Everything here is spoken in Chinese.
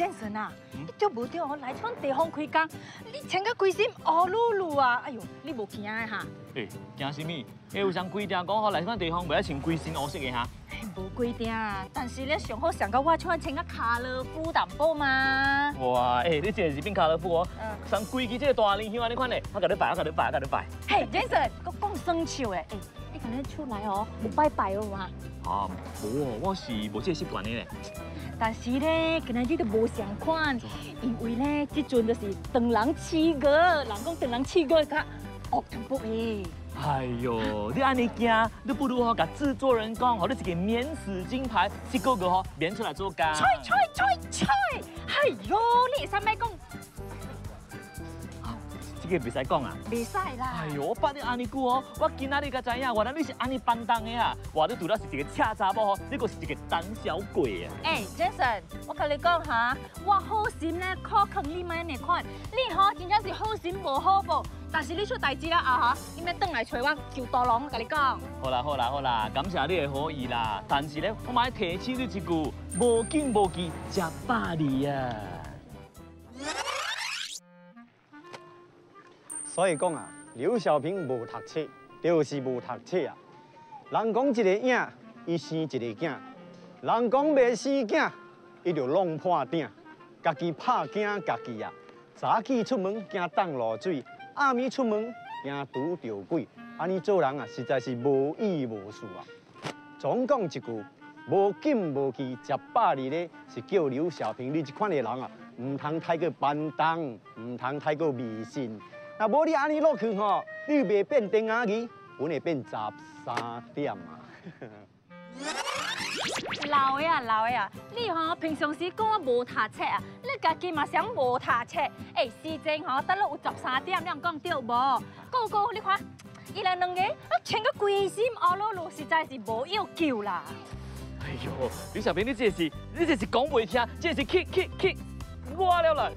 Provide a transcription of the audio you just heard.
Jason 啊，你足无着哦，来创地方开工，你穿个规身乌噜噜啊！哎呦，你无惊的哈？诶，惊什么？有啥规定讲好来款地方袂使穿规身乌色的哈？无规定，但是咧上好上到我穿个卡勒夫淡薄嘛。哇，诶，你这是变卡勒夫哦，上规矩这个大林香安尼款的，我甲你拜，我甲你拜，我甲你拜。嘿 ，Jason，我讲生笑的，诶，你今日出来哦，有拜拜哦嘛？啊，无哦，我是无这个习惯的咧。但是咧，今日你都无相款，因为咧，这阵就是长人七个，人讲长人七个较恶淡薄诶。哎呦，你安尼惊，你不如吼甲制作人讲，吼你一个免死金牌，一个个吼免出来做工。吹！哎呦，你会使咪讲？这个袂使讲啊。袂使啦。哎呦，我捌你安尼久哦，我今仔日才知影，原来你是安尼放荡的啊！哇，你除了是一个恰查某吼，你阁是一个胆小鬼啊！哎 ，Jason， 我甲你讲哈，我好心咧靠坑你买那款，你吼真正是好心无好报。但是你出代志了啊哈，你要转来找我救大龙，我甲你讲。好啦，感谢你的好意啦。但是咧，我嘛要提醒你一句，无紧无急，吃百里啊！所以讲啊，刘小平无读册，就是无读册啊。人讲一个影，伊生一个囝；人讲袂生囝，伊就弄破顶。家己拍惊家己啊！早起出门惊挡落水，暗暝出门惊拄着鬼。安尼做人啊，实在是无意无事啊。总讲一句，无紧无急，食百里咧，是叫刘小平你这款的人啊，唔通太过板当，唔通太过迷信。那无你安尼落去吼，你袂变电牙鱼，本会变13点啊。老的啊，你吼平常时讲我无读册啊，你家己嘛想无读册？哎，时阵吼，等了有13点，你人讲对无？个你看，伊来两个，穿个规身乌噜噜，实在是无要求啦。哎呦，刘小平，你这是讲袂听，这是气我了啦！